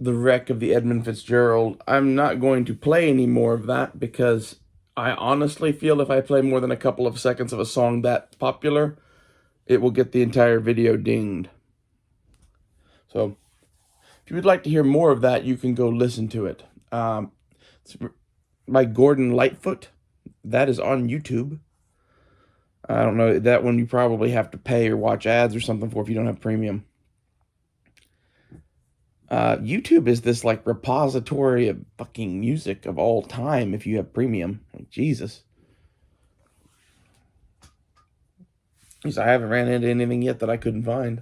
The Wreck of the Edmund Fitzgerald. I'm not going to play any more of that because I honestly feel if I play more than a couple of seconds of a song that popular, it will get the entire video dinged. So, if you would like to hear more of that, you can go listen to it. It's by Gordon Lightfoot. That is on YouTube. I don't know, that one you probably have to pay or watch ads or something for if you don't have premium. YouTube is this like repository of fucking music of all time if you have premium. Like, Jesus. At least I haven't ran into anything yet that I couldn't find.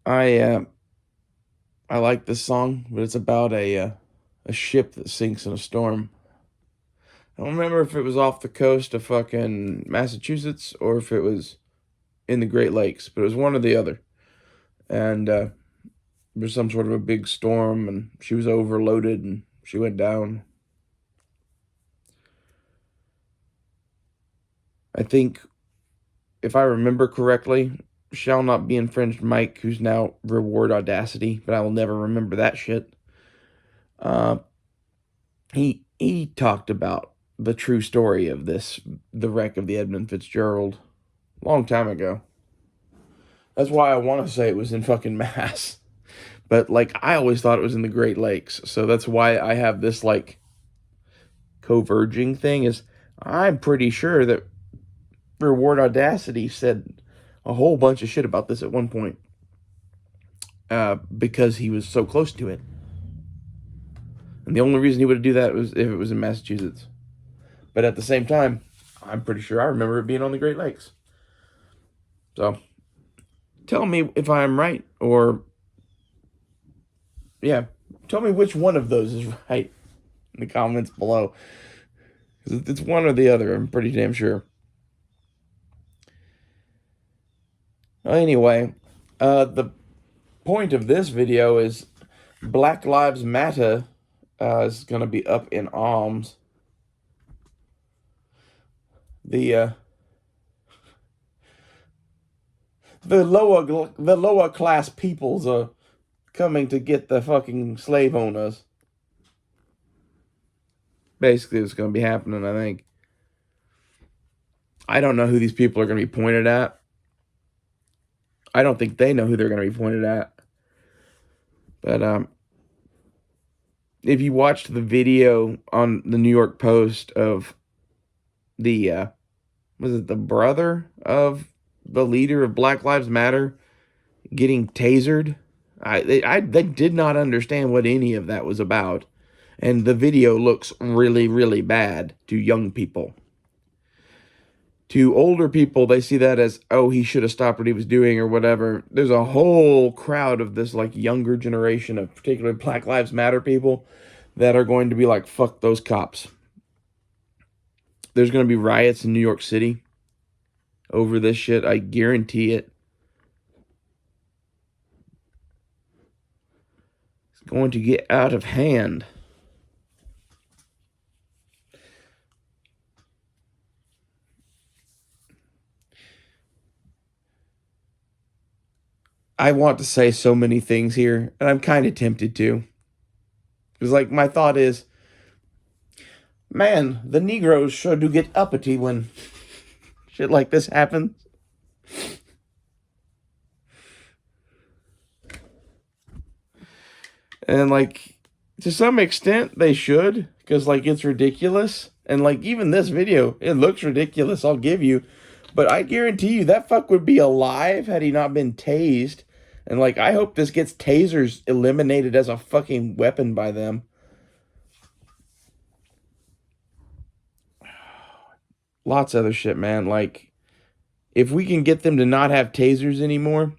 I like this song, but it's about a ship that sinks in a storm. I don't remember if it was off the coast of fucking Massachusetts or if it was in the Great Lakes, but it was one or the other. And there was some sort of a big storm, and she was overloaded, and she went down. I think, if I remember correctly, Shall Not Be Infringed Mike, who's now Reward Audacity, but I will never remember that shit. He talked about the true story of the wreck of the Edmund Fitzgerald, a long time ago. That's why I want to say it was in fucking Mass. But, like, I always thought it was in the Great Lakes. So that's why I have this, like, converging thing is I'm pretty sure that Reward Audacity said a whole bunch of shit about this at one point. Because he was so close to it. And the only reason he would do that was if it was in Massachusetts. But at the same time, I'm pretty sure I remember it being on the Great Lakes. So, tell me if I'm right, or, yeah, tell me which one of those is right in the comments below. Because it's one or the other, I'm pretty damn sure. Anyway, the point of this video is Black Lives Matter is going to be up in arms. The lower class peoples are coming to get the fucking slave owners. Basically, it's going to be happening, I think. I don't know who these people are going to be pointed at. I don't think they know who they're going to be pointed at. But if you watched the video on the New York Post of the was it the brother of the leader of Black Lives Matter getting tasered, they did not understand what any of that was about. And the video looks really, really bad to young people. To older people, they see that as, oh, he should have stopped what he was doing or whatever. There's a whole crowd of this like younger generation of particularly Black Lives Matter people that are going to be like, fuck those cops. There's going to be riots in New York City over this shit. I guarantee it. It's going to get out of hand. I want to say so many things here, and I'm kind of tempted to. Because, like, my thought is, man, the Negroes sure do get uppity when shit like this happens. And, like, to some extent, they should. Because, like, it's ridiculous. And, like, even this video, it looks ridiculous, I'll give you. But I guarantee you, that fuck would be alive had he not been tased. And, like, I hope this gets tasers eliminated as a fucking weapon by them. Lots of other shit, man. Like, if we can get them to not have tasers anymore,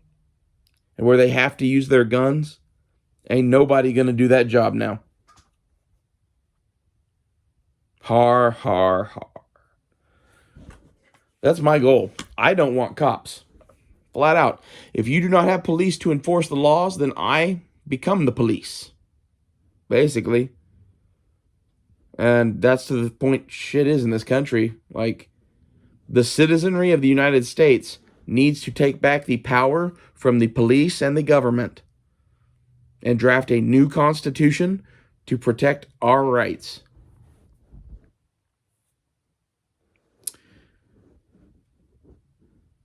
and where they have to use their guns, ain't nobody gonna do that job now. Har, har, har. That's my goal. I don't want cops. Flat out. If you do not have police to enforce the laws, then I become the police. Basically. And that's to the point shit is in this country. Like, the citizenry of the United States needs to take back the power from the police and the government and draft a new constitution to protect our rights.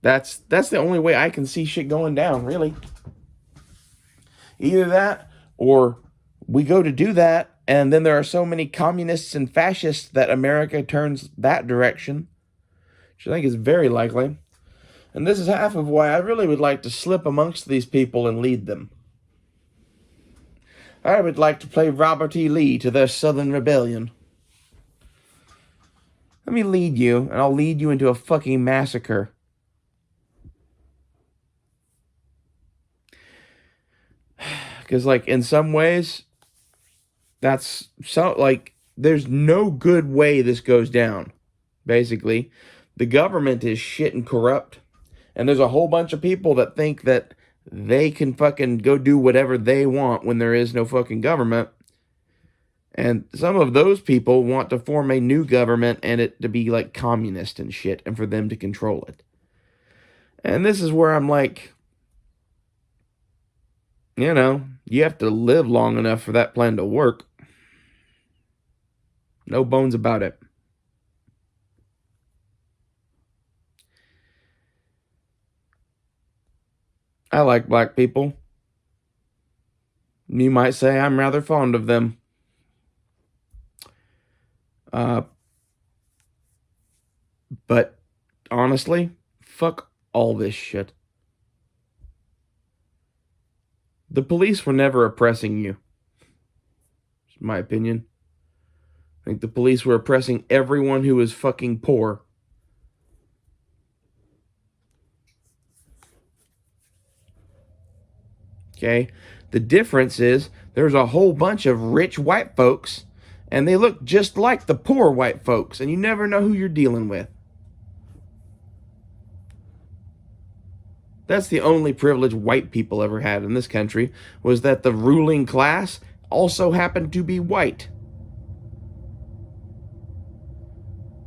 That's the only way I can see shit going down, really. Either that, or we go to do that, and then there are so many communists and fascists that America turns that direction, which I think is very likely. And this is half of why I really would like to slip amongst these people and lead them. I would like to play Robert E. Lee to their Southern Rebellion. Let me lead you, and I'll lead you into a fucking massacre. Because, like, in some ways, that's so, like, there's no good way this goes down, basically. The government is shit and corrupt, and there's a whole bunch of people that think that they can fucking go do whatever they want when there is no fucking government. And some of those people want to form a new government and it to be, like, communist and shit, and for them to control it. And this is where I'm like, you know, you have to live long enough for that plan to work. No bones about it. I like black people. You might say I'm rather fond of them. But honestly, fuck all this shit. The police were never oppressing you. It's my opinion. I think the police were oppressing everyone who was fucking poor. Okay? The difference is there's a whole bunch of rich white folks, and they look just like the poor white folks, and you never know who you're dealing with. That's the only privilege white people ever had in this country, was that the ruling class also happened to be white.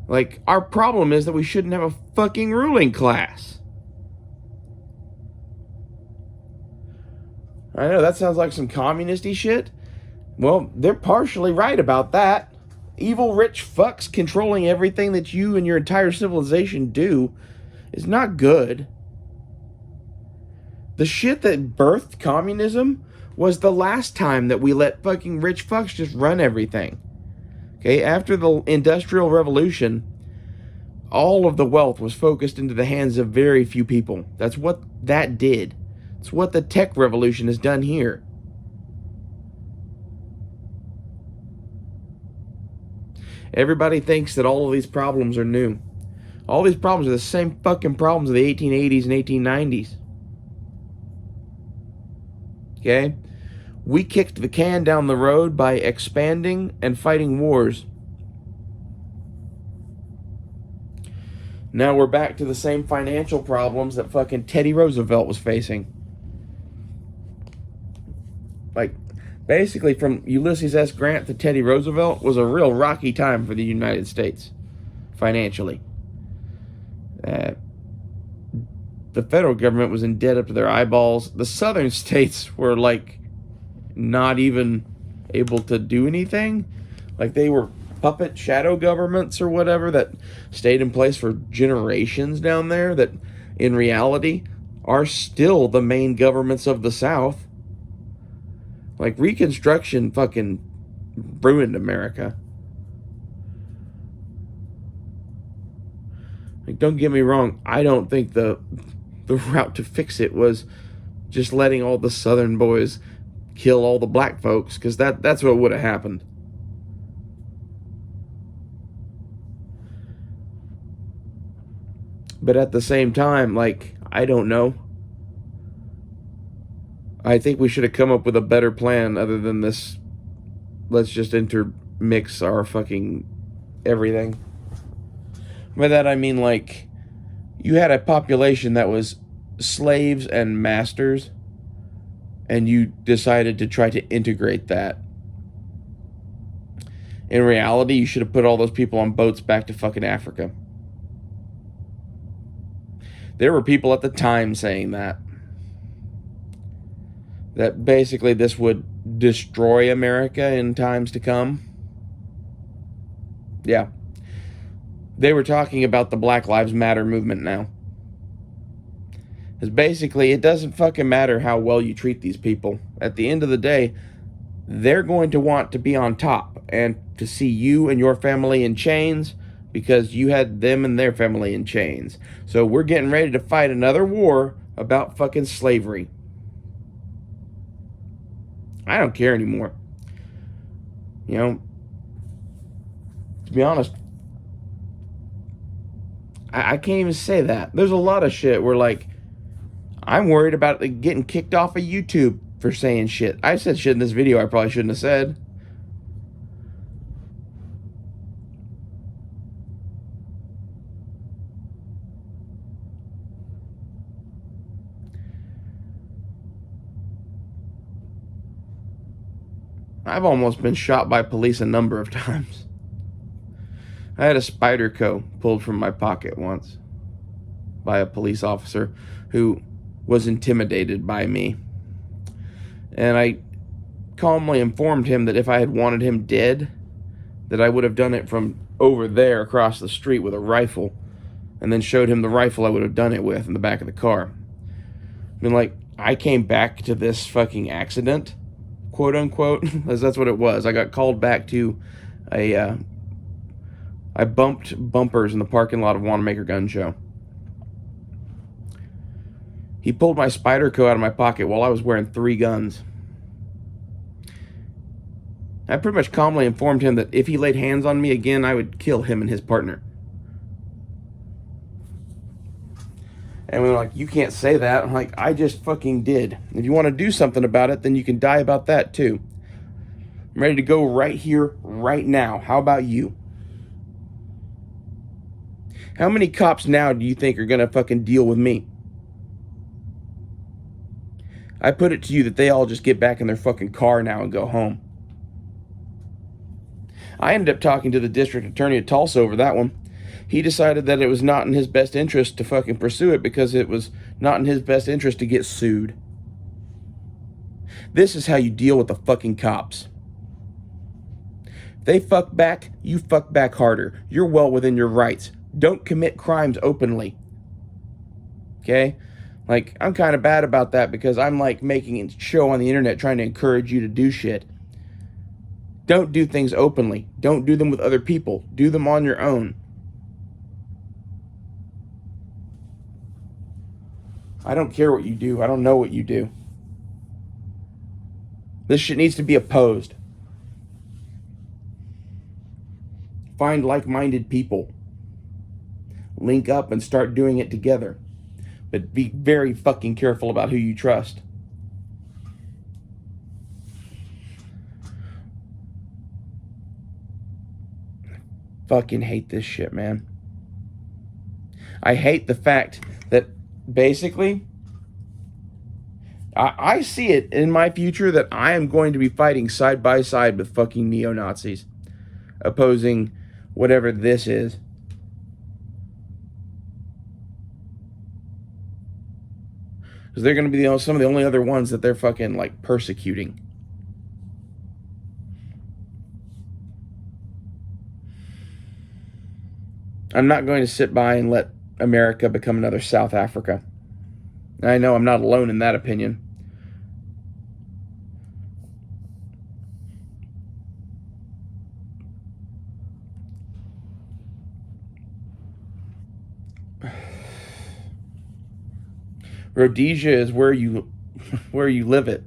Like, our problem is that we shouldn't have a fucking ruling class. I know, that sounds like some communist-y shit. Well, they're partially right about that. Evil rich fucks controlling everything that you and your entire civilization do is not good. The shit that birthed communism was the last time that we let fucking rich fucks just run everything. Okay, after the Industrial Revolution, all of the wealth was focused into the hands of very few people. That's what that did. It's what the tech revolution has done here. Everybody thinks that all of these problems are new. All these problems are the same fucking problems of the 1880s and 1890s. Okay? We kicked the can down the road by expanding and fighting wars. Now we're back to the same financial problems that fucking Teddy Roosevelt was facing. Like, basically from Ulysses S. Grant to Teddy Roosevelt was a real rocky time for the United States, financially. The federal government was in debt up to their eyeballs. The southern states were, like, not even able to do anything. Like, they were puppet shadow governments or whatever that stayed in place for generations down there that, in reality, are still the main governments of the South. Like, Reconstruction fucking ruined America. Like, don't get me wrong, I don't think the route to fix it was just letting all the Southern boys kill all the black folks, because that's what would have happened. But at the same time, like, I don't know. I think we should have come up with a better plan other than this. Let's just intermix our fucking everything. By that I mean, like, you had a population that was slaves and masters, and you decided to try to integrate that. In reality, you should have put all those people on boats back to fucking Africa. There were people at the time saying that basically this would destroy America in times to come. Yeah. They were talking about the Black Lives Matter movement now. Because basically, it doesn't fucking matter how well you treat these people. At the end of the day, they're going to want to be on top and to see you and your family in chains because you had them and their family in chains. So we're getting ready to fight another war about fucking slavery. I don't care anymore. You know, to be honest, I can't even say that. There's a lot of shit where, like, I'm worried about getting kicked off of YouTube for saying shit. I said shit in this video I probably shouldn't have said. I've almost been shot by police a number of times. I had a Spyderco pulled from my pocket once by a police officer who was intimidated by me. And I calmly informed him that if I had wanted him dead, that I would have done it from over there across the street with a rifle, and then showed him the rifle I would have done it with in the back of the car. I mean, like, I came back to this fucking accident, quote unquote, as that's what it was. I got called back to I bumped bumpers in the parking lot of Wanamaker Gun Show. He pulled my Spyderco out of my pocket while I was wearing 3 guns. I pretty much calmly informed him that if he laid hands on me again, I would kill him and his partner. And we were like, you can't say that. I'm like, I just fucking did. If you want to do something about it, then you can die about that too. I'm ready to go right here, right now. How about you? How many cops now do you think are going to fucking deal with me? I put it to you that they all just get back in their fucking car now and go home. I ended up talking to the district attorney of Tulsa over that one. He decided that it was not in his best interest to fucking pursue it because it was not in his best interest to get sued. This is how you deal with the fucking cops. If they fuck back, you fuck back harder. You're well within your rights. Don't commit crimes openly. Okay? Like, I'm kind of bad about that because I'm like making a show on the internet trying to encourage you to do shit. Don't do things openly. Don't do them with other people. Do them on your own. I don't care what you do. I don't know what you do. This shit needs to be opposed. Find like-minded people. Link up and start doing it together. But be very fucking careful about who you trust. Fucking hate this shit, man. I hate the fact that basically I see it in my future that I am going to be fighting side by side with fucking neo-Nazis, opposing whatever this is. Because they're going to be some of the only other ones that they're fucking like persecuting. I'm not going to sit by and let America become another South Africa. I know I'm not alone in that opinion. Rhodesia is where you live it.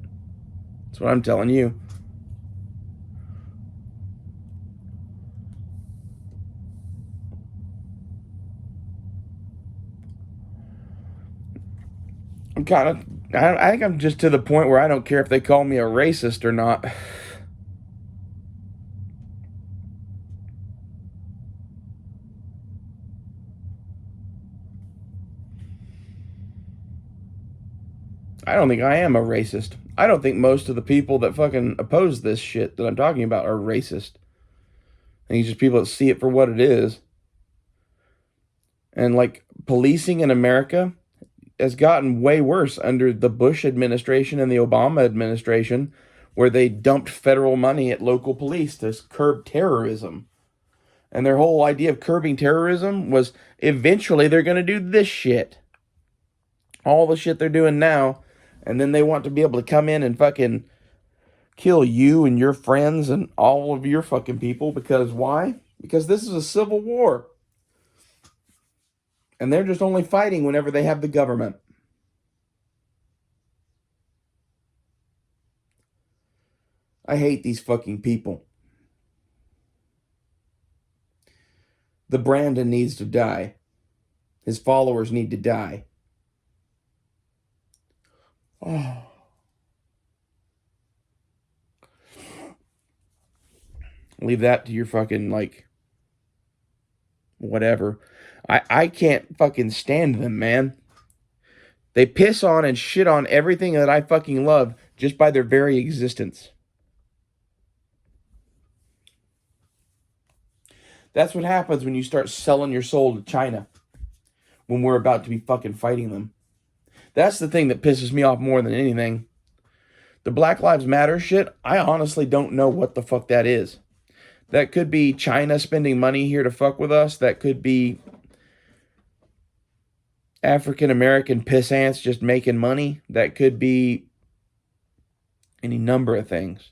That's what I'm telling you. I think I'm just to the point where I don't care if they call me a racist or not. I don't think I am a racist. I don't think most of the people that fucking oppose this shit that I'm talking about are racist. I think it's just people that see it for what it is. And like policing in America has gotten way worse under the Bush administration and the Obama administration, where they dumped federal money at local police to curb terrorism. And their whole idea of curbing terrorism was eventually they're going to do this shit. All the shit they're doing now. And then they want to be able to come in and fucking kill you and your friends and all of your fucking people. Because why? Because this is a civil war. And they're just only fighting whenever they have the government. I hate these fucking people. The Brandon needs to die. His followers need to die. Oh. Leave that to your fucking, like, whatever. I can't fucking stand them, man. They piss on and shit on everything that I fucking love just by their very existence. That's what happens when you start selling your soul to China. When we're about to be fucking fighting them. That's the thing that pisses me off more than anything. The Black Lives Matter shit, I honestly don't know what the fuck that is. That could be China spending money here to fuck with us. That could be African American piss ants just making money. That could be any number of things.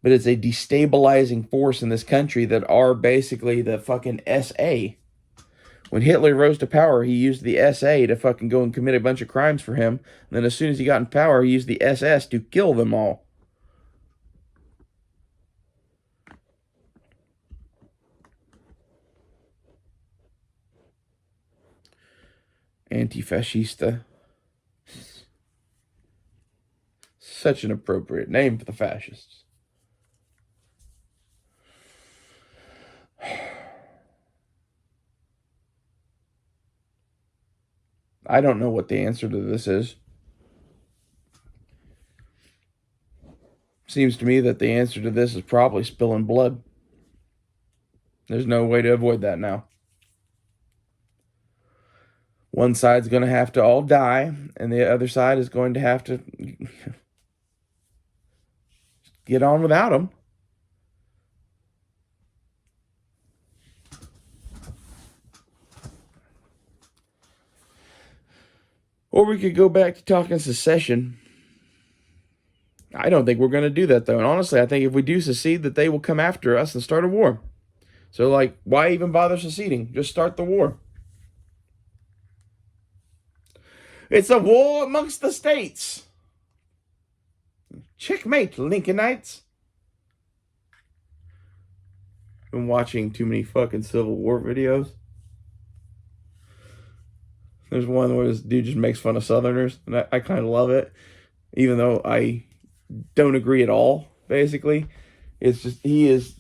But it's a destabilizing force in this country that are basically the fucking SA. When Hitler rose to power, he used the SA to fucking go and commit a bunch of crimes for him. And then as soon as he got in power, he used the SS to kill them all. Antifascista. Such an appropriate name for the fascists. I don't know what the answer to this is. Seems to me that the answer to this is probably spilling blood. There's no way to avoid that now. One side's going to have to all die, and the other side is going to have to get on without them. Or we could go back to talking secession. I don't think we're going to do that, though. And honestly, I think if we do secede, that they will come after us and start a war. So, like, why even bother seceding? Just start the war. It's a war amongst the states. Checkmate, Lincolnites. Been watching too many fucking Civil War videos. There's one where this dude just makes fun of Southerners, and I kind of love it, even though I don't agree at all, basically. It's just, he is,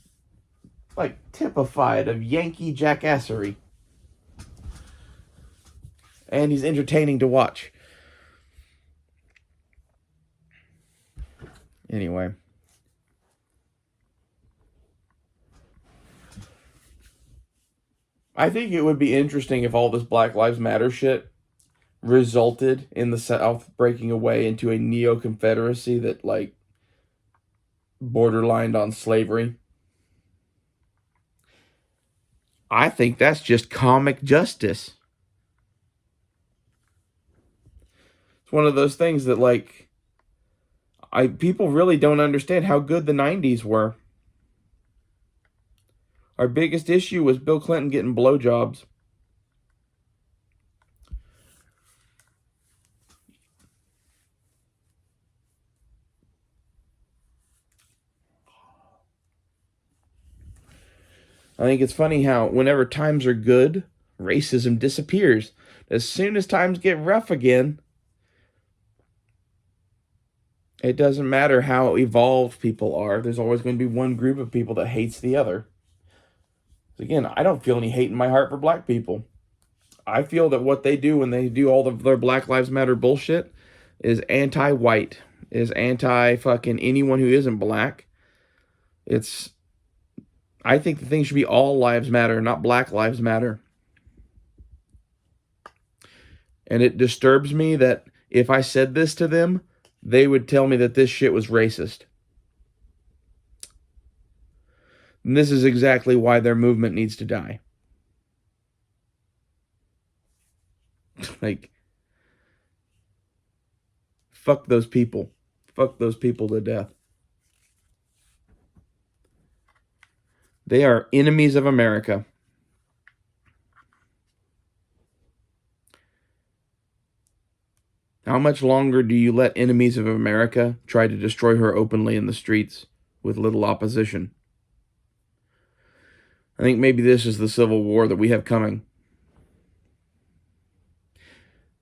like, typified of Yankee jackassery. And he's entertaining to watch. Anyway. I think it would be interesting if all this Black Lives Matter shit resulted in the South breaking away into a neo-Confederacy that, like, borderlined on slavery. I think that's just comic justice. It's one of those things that, like, people really don't understand how good the 90s were. Our biggest issue was Bill Clinton getting blowjobs. I think it's funny how whenever times are good, racism disappears. As soon as times get rough again, it doesn't matter how evolved people are. There's always going to be one group of people that hates the other. Again, I don't feel any hate in my heart for black people. I feel that what they do when they do all of their Black Lives Matter bullshit is anti-white, is anti-fucking anyone who isn't black. I think the thing should be all lives matter, not Black Lives Matter. And it disturbs me that if I said this to them, they would tell me that this shit was racist. And this is exactly why their movement needs to die. Like, fuck those people. Fuck those people to death. They are enemies of America. How much longer do you let enemies of America try to destroy her openly in the streets with little opposition? I think maybe this is the civil war that we have coming.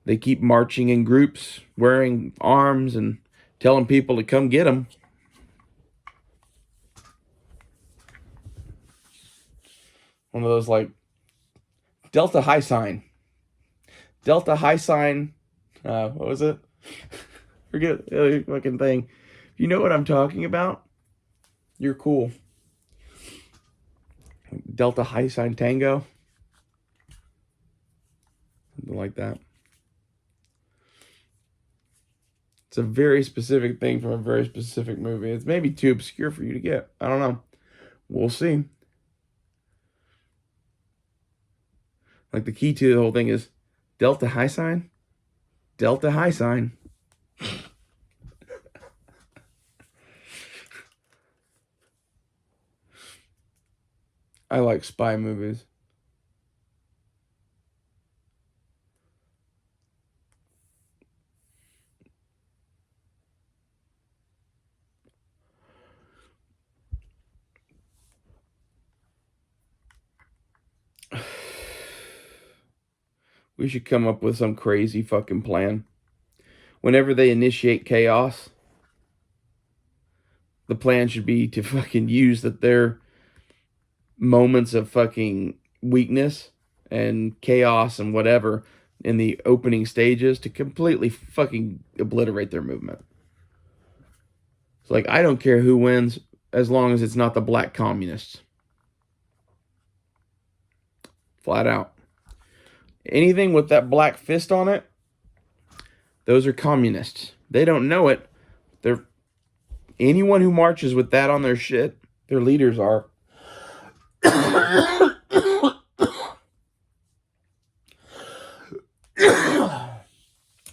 They keep marching in groups, wearing arms, and telling people to come get them. One of those, like, Delta high sign. Delta high sign. What was it? Forget the fucking thing. If you know what I'm talking about, you're cool. Delta high sign tango. Something like that. It's a very specific thing from a very specific movie. It's maybe too obscure for you to get. I don't know. We'll see. Like, the key to the whole thing is Delta high sign. Delta high sign. I like spy movies. We should come up with some crazy fucking plan. Whenever they initiate chaos, the plan should be to fucking use their moments of fucking weakness and chaos and whatever in the opening stages to completely fucking obliterate their movement. It's like, I don't care who wins as long as it's not the black communists. Flat out. Anything with that black fist on it, those are communists. They don't know it. They're anyone who marches with that on their shit, their leaders are.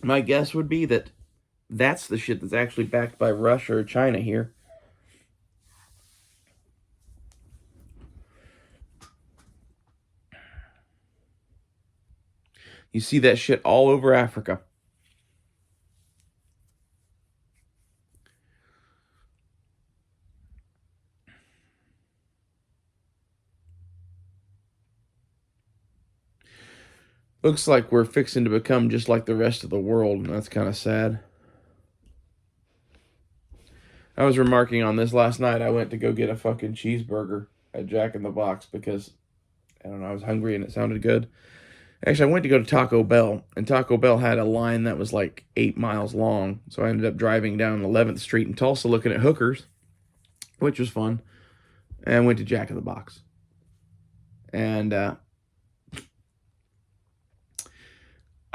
My guess would be that that's the shit that's actually backed by Russia or China here. You see that shit all over Africa. Looks like we're fixing to become just like the rest of the world, and that's kind of sad. I was remarking on this last night. I went to go get a fucking cheeseburger at Jack in the Box because, I don't know, I was hungry and it sounded good. Actually, I went to go to Taco Bell, and Taco Bell had a line that was like 8 miles long. So I ended up driving down 11th Street in Tulsa looking at hookers, which was fun, and went to Jack in the Box. And I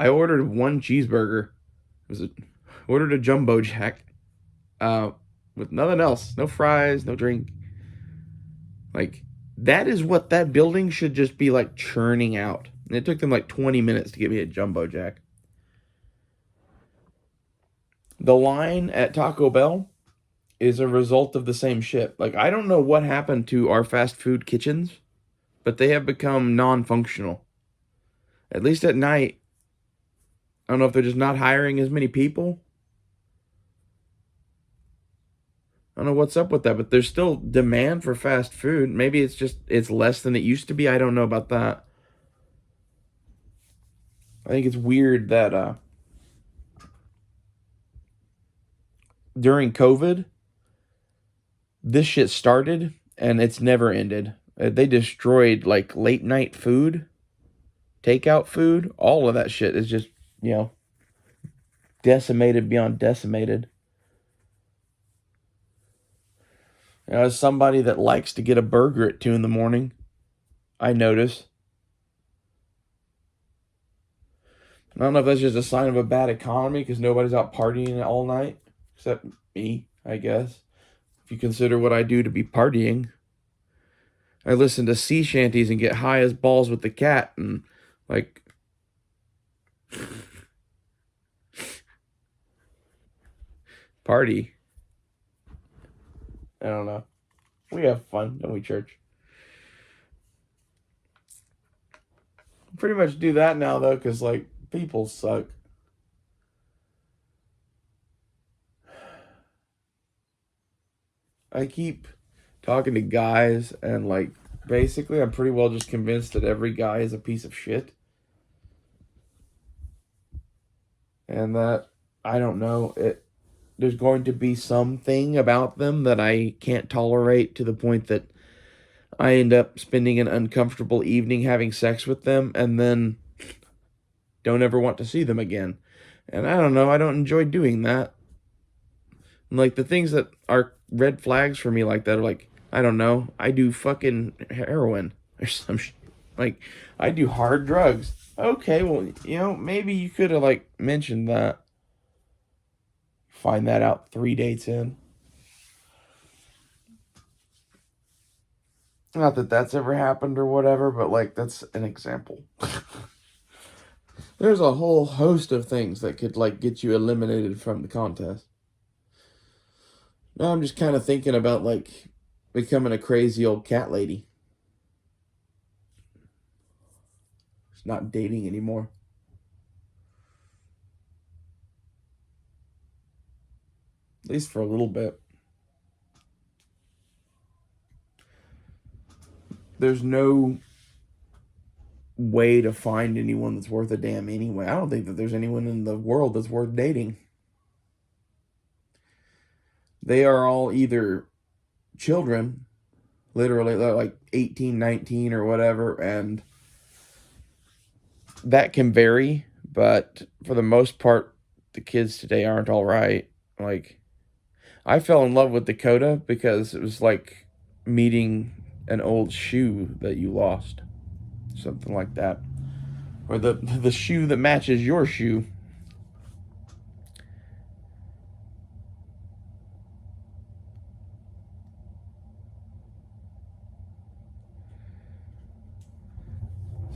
ordered one cheeseburger. Ordered a jumbo jack with nothing else. No fries, no drink. Like, that is what that building should just be like churning out. And it took them like 20 minutes to get me a jumbo jack. The line at Taco Bell is a result of the same shit. Like, I don't know what happened to our fast food kitchens, but they have become non-functional. At least at night. I don't know if they're just not hiring as many people. I don't know what's up with that, but there's still demand for fast food. Maybe it's less than it used to be. I don't know about that. I think it's weird that during COVID, this shit started and it's never ended. They destroyed like late night food, takeout food. All of that shit is just, decimated beyond decimated. As somebody that likes to get a burger at 2 a.m, I notice I don't know if that's just a sign of a bad economy because nobody's out partying all night, except me, I guess. If you consider what I do to be partying, I listen to sea shanties and get high as balls with the cat and, like, party. I don't know. We have fun, don't we, church? Pretty much do that now, though, because, like, people suck. I keep talking to guys, and, like, basically, I'm pretty well just convinced that every guy is a piece of shit. And that, I don't know, there's going to be something about them that I can't tolerate to the point that I end up spending an uncomfortable evening having sex with them and then don't ever want to see them again. And I don't know, I don't enjoy doing that. And like the things that are red flags for me like that are like, I don't know, I do fucking heroin or some shit. Like, I do hard drugs. Okay, well, maybe you could have like mentioned that. Find that out 3 dates in. Not that that's ever happened or whatever, but like that's an example. There's a whole host of things that could like get you eliminated from the contest. Now I'm just kind of thinking about like becoming a crazy old cat lady. Just not dating anymore. At least for a little bit. There's no way to find anyone that's worth a damn anyway. I don't think that there's anyone in the world that's worth dating. They are all either children, literally, they're like 18, 19 or whatever, and that can vary, but for the most part, the kids today aren't all right. Like, I fell in love with Dakota because it was like meeting an old shoe that you lost. Something like that. Or the shoe that matches your shoe.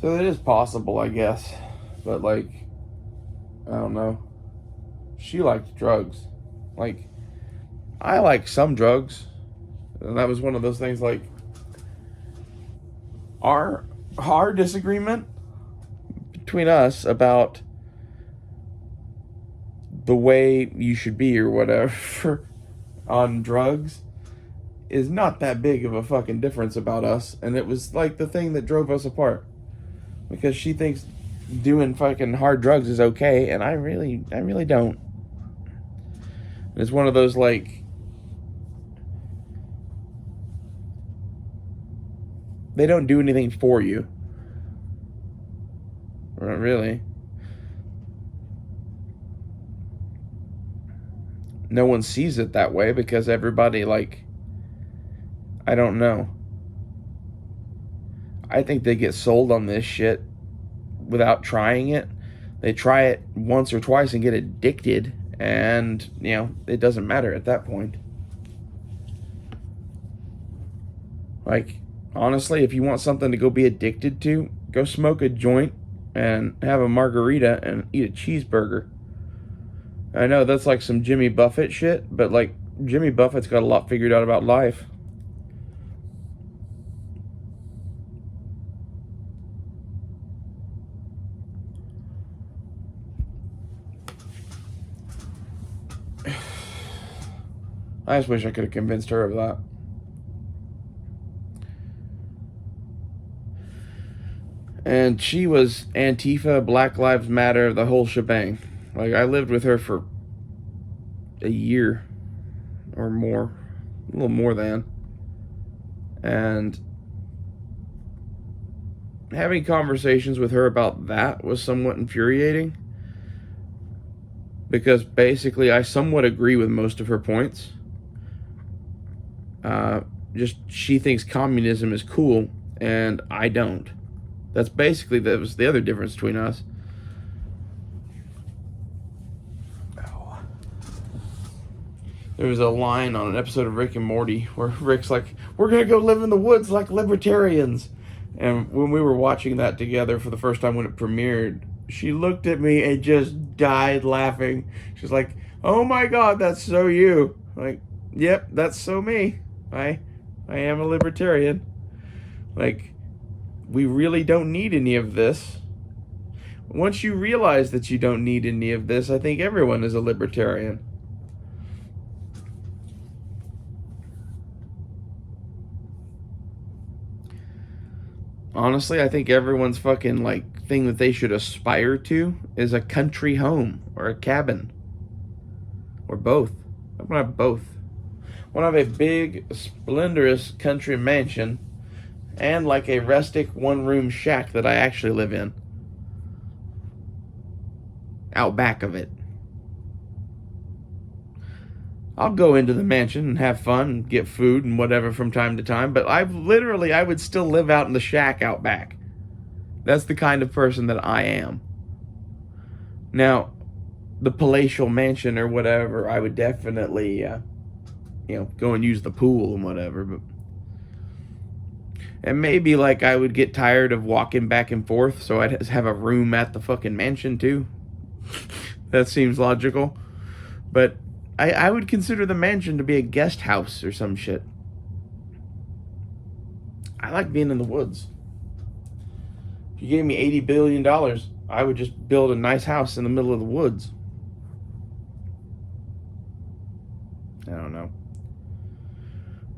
So it is possible, I guess. But like, I don't know. She liked drugs. Like, I like some drugs. And that was one of those things like our disagreement between us about the way you should be or whatever on drugs is not that big of a fucking difference about us. And it was like the thing that drove us apart. Because she thinks doing fucking hard drugs is okay, and I really don't. It's one of those like, they don't do anything for you. Really. No one sees it that way because everybody, like, I don't know. I think they get sold on this shit without trying it. They try it once or twice and get addicted, and, it doesn't matter at that point. Like, honestly, if you want something to go be addicted to, go smoke a joint and have a margarita and eat a cheeseburger. I know that's like some Jimmy Buffett shit, but like Jimmy Buffett's got a lot figured out about life. I just wish I could have convinced her of that. And she was Antifa, Black Lives Matter, the whole shebang. Like, I lived with her for a year or more, a little more than. And having conversations with her about that was somewhat infuriating. Because basically, I somewhat agree with most of her points. Just she thinks communism is cool, and I don't. That was the other difference between us. There was a line on an episode of Rick and Morty where Rick's like, "We're gonna go live in the woods like libertarians." And when we were watching that together for the first time when it premiered, she looked at me and just died laughing. She's like, "Oh my God, that's so you." Like, yep, that's so me. I am a libertarian. Like, we really don't need any of this. Once you realize that you don't need any of this, I think everyone is a libertarian. Honestly, I think everyone's fucking like thing that they should aspire to is a country home or a cabin or both. I want to have both. I want to have a big, splendorous country mansion and like a rustic one-room shack that I actually live in out back of it. I'll go into the mansion and have fun and get food and whatever from time to time, but I would still live out in the shack out back. That's the kind of person that I am. Now, the palatial mansion or whatever, I would definitely, go and use the pool and whatever, but. And maybe, like, I would get tired of walking back and forth, so I'd have a room at the fucking mansion, too. That seems logical. But I would consider the mansion to be a guest house or some shit. I like being in the woods. If you gave me $80 billion, I would just build a nice house in the middle of the woods. I don't know.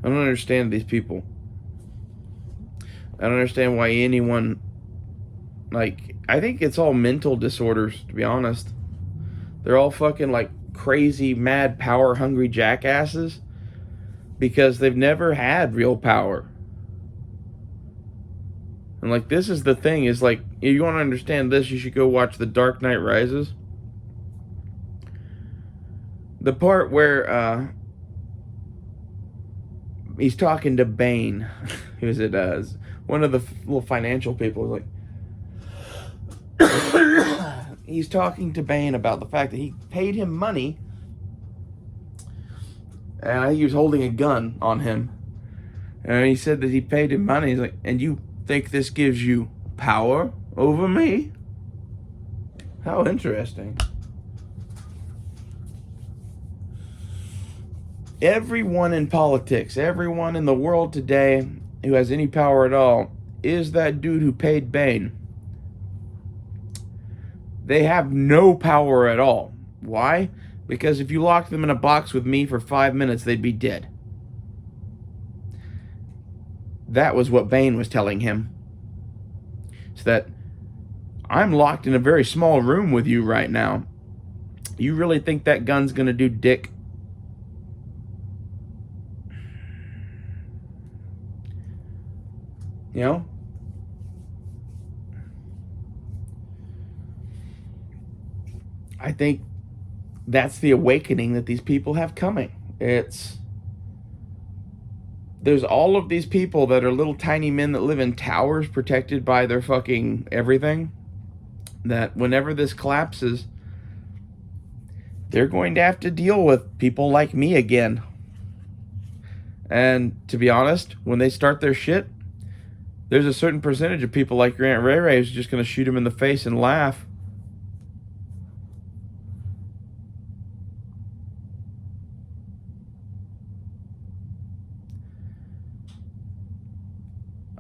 I don't understand these people. I don't understand why anyone, like, I think it's all mental disorders, to be honest. They're all fucking, like, crazy, mad, power-hungry jackasses because they've never had real power. And, like, this is the thing, is, like, if you want to understand this, you should go watch The Dark Knight Rises. The part where, he's talking to Bane, who's it, one of the little financial people, like, he's talking to Bane about the fact that he paid him money, and I think he was holding a gun on him, and he said that he paid him money. He's like, "And you think this gives you power over me?" How interesting. Everyone in politics, everyone in the world today who has any power at all is that dude who paid Bane. They have no power at all. Why? Because if you locked them in a box with me for 5 minutes, they'd be dead. That was what Bane was telling him. It's that I'm locked in a very small room with you right now. You really think that gun's gonna do dick? You know? I think that's the awakening that these people have coming. There's all of these people that are little tiny men that live in towers protected by their fucking everything, that whenever this collapses, they're going to have to deal with people like me again. And to be honest, when they start their shit, there's a certain percentage of people like your Aunt Ray Ray who's just going to shoot him in the face and laugh.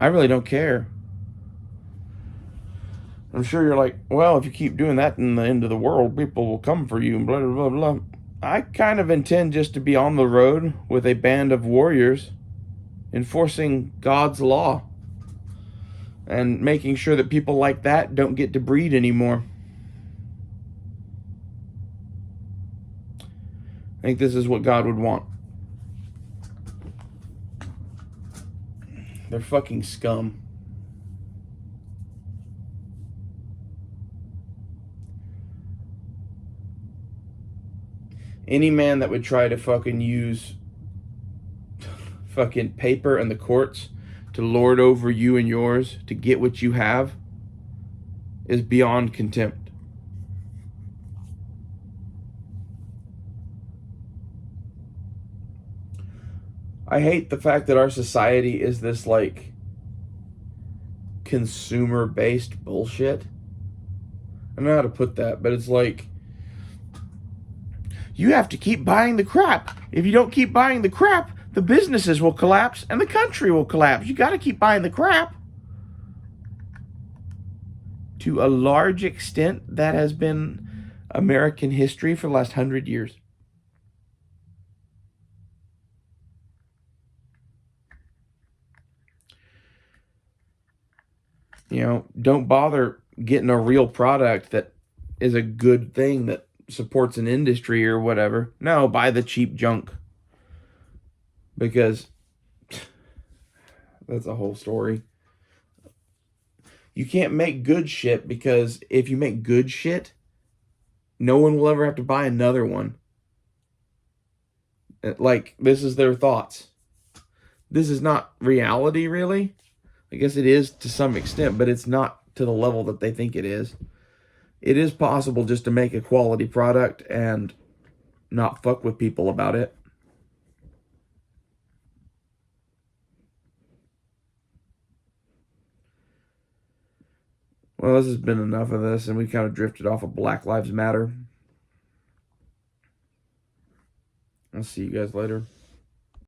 I really don't care. I'm sure you're like, well, if you keep doing that in the end of the world, people will come for you and blah, blah, blah, blah. I kind of intend just to be on the road with a band of warriors enforcing God's law and making sure that people like that don't get to breed anymore. I think this is what God would want. They're fucking scum. Any man that would try to fucking use fucking paper and the courts to lord over you and yours to get what you have is beyond contempt. I hate the fact that our society is this like consumer-based bullshit. I don't know how to put that, but it's like you have to keep buying the crap. If you don't keep buying the crap, the businesses will collapse and the country will collapse. You got to keep buying the crap. To a large extent, that has been American history for the last 100 years. You know, don't bother getting a real product that is a good thing that supports an industry or whatever. No, buy the cheap junk. Because that's a whole story. You can't make good shit, because if you make good shit, no one will ever have to buy another one. Like, this is their thoughts. This is not reality, really. I guess it is to some extent, but it's not to the level that they think it is. It is possible just to make a quality product and not fuck with people about it. Well, this has been enough of this, and we kind of drifted off of Black Lives Matter. I'll see you guys later.